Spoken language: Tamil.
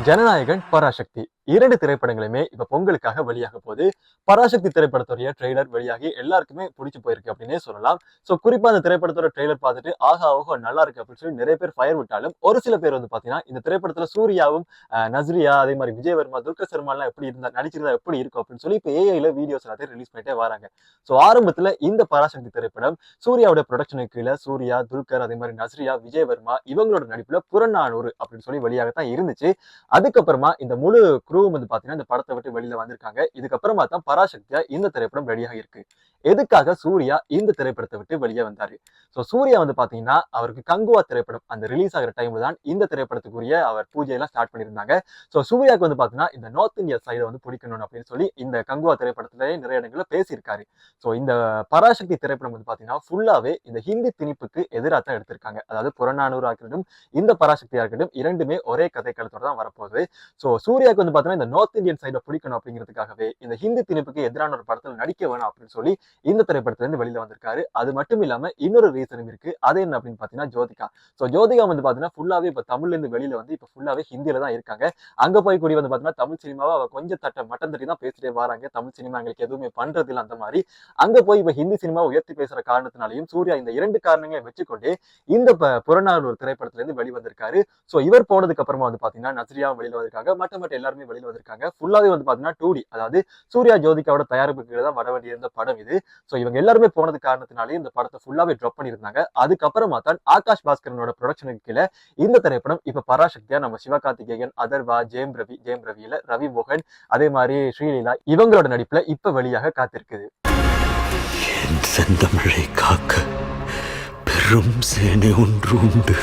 ஜனநாயகன், பராசக்தி 2 திரைப்படங்களுமே இப்ப பொங்கலுக்காக வெளியாக போகுது. பராசக்தி திரைப்படத்துடைய ட்ரெய்லர் வெளியாகி எல்லாருக்குமே புடிச்சு போயிருக்கு அப்படின்னே சொல்லலாம். குறிப்பா அந்த திரைப்படத்தோட ட்ரெய்லர் பார்த்துட்டு ஆஹா ஓஹோ நல்லா இருக்கு அப்படின்னு சொல்லி நிறைய பேர் ஃபயர் விட்டாலும், ஒரு சில பேர் வந்து பாத்தீங்கன்னா இந்த திரைப்படத்துல சூர்யாவும் நஸ்ரியா அதே மாதிரி விஜயவர்மா, துல்கர் சல்மான்லாம் எப்படி நடிச்சிருந்தா எப்படி இருக்கும் அப்படின்னு சொல்லி இப்ப ஏஐல வீடியோஸ் எல்லாத்தையும் ரிலீஸ் பண்ணிட்டே வராங்க. ஆரம்பத்துல இந்த பராசக்தி திரைப்படம் சூர்யாவோட ப்ரொடக்ஷனுக்கு கீழ சூர்யா, துல்கர் அதே மாதிரி நஸ்ரியா, விஜயவர்மா இவங்களோட நடிப்புல புறநானூறு அப்படின்னு சொல்லி வெளியாகத்தான் இருந்துச்சு. அதுக்கப்புறமா இந்த முழு குரூவும் வந்து பாத்தீங்கன்னா இந்த படத்தை விட்டு வெளியில வந்திருக்காங்க. இதுக்கப்புறமா தான் பராசக்தியா இந்த திரைப்படம் ரெடியாக இருக்கு. எதுக்காக சூர்யா இந்த திரைப்படத்தை விட்டு வெளியே வந்தாரு? சூர்யா வந்து பாத்தீங்கன்னா அவருக்கு கங்குவா திரைப்படம் அந்த ரிலீஸ் ஆகிற டைம்ல தான் இந்த திரைப்படத்துக்குரிய அவர் பூஜையெல்லாம் ஸ்டார்ட் பண்ணியிருந்தாங்க. சூர்யாவுக்கு வந்து பாத்தீங்கன்னா இந்த நார்த் இந்தியா சைடை வந்து பிடிக்கணும் அப்படின்னு சொல்லி இந்த கங்குவா திரைப்படத்திலேயே நிறைய இடங்கள்ல பேசியிருக்காரு. இந்த பராசக்தி திரைப்படம் வந்து பாத்தீங்கன்னா ஃபுல்லாவே இந்த ஹிந்தி திணிப்புக்கு எதிராக தான் எடுத்திருக்காங்க. அதாவது புறநானூறு இருக்கட்டும், இந்த பராசக்தியா இருக்கட்டும், இரண்டுமே ஒரே கதைக்களத்தோட தான் வரப்போகுது. சூர்யாவுக்கு வந்து பாத்தீங்கன்னா இந்த நார்த் இந்தியன் சைட பிடிக்கணும் அப்படிங்கிறதுக்காகவே இந்த ஹிந்தி திணிப்புக்கு எதிரான ஒரு படத்துல நடிக்க வேணும் அப்படின்னு சொல்லி இந்த திரைப்படத்துல இருந்து வெளியில வந்திருக்காரு. அது மட்டும் இல்லாம இன்னொரு ரீசனும் இருக்கு. அது என்ன அப்படின்னு பாத்தீங்கன்னா ஜோதிகா. ஜோதிகா வந்து பாத்தீங்கன்னா ஃபுல்லாவே இப்ப தமிழ்ல இருந்து வெளியில வந்து இப்ப ஃபுல்லாவே ஹிந்தியில தான் இருக்காங்க. அங்க போய் கூடி வந்து பாத்தீங்கன்னா தமிழ் சினிமாவை அவ கொஞ்சம் மட்டம் தட்டி தான் பேசிட்டே வராங்க. தமிழ் சினிமா எங்களுக்கு எதுவுமே பண்றது இல்லை அந்த மாதிரி. அங்க போய் இப்ப ஹிந்தி சினிமா உயர்த்தி பேசுற காரணத்தினாலையும் சூர்யா இந்த 2 காரணங்களை வச்சுக்கொண்டே இந்த புறநானூறு திரைப்படத்துல இருந்து வெளிவந்திருக்காரு. இவர் போனதுக்கு அப்புறமா வந்து பாத்தீங்கன்னா நஸ்ரியா வெளியில வந்திருக்காங்க. மற்ற எல்லாருமே வெளியில வந்திருக்காங்க. ஃபுல்லாவே வந்து பாத்தீங்கன்னா 2D, அதாவது சூர்யா ஜோதிகாவோட தயாரிப்புக்கு கீழ தான் வர வேண்டியிருந்த படம் இது. இவங்க எல்லாருமே போனது காரணத்தினாலே இந்த படத்தை ஃபுல்லாவே ட்ராப் பண்ணியிருந்தாங்க. அதுக்கப்புறமா தான் ஆகாஷ் பாஸ்கரனோட ப்ரொடக்ஷனுக்கு கீழ இந்த திரைப்படம் இப்ப பராசக்தியா நம்ம சிவகார்த்திகேயன், அதர்வா, ஜெயம் ரவியில ரவி மோகன் அதே மாதிரி ஸ்ரீலீலா இவங்களோட நடிப்புல இப்ப வெளியாக காத்திருக்குது. என் செந்தமிழை காக்க பெரும் சேனை ஒன்று உண்டு.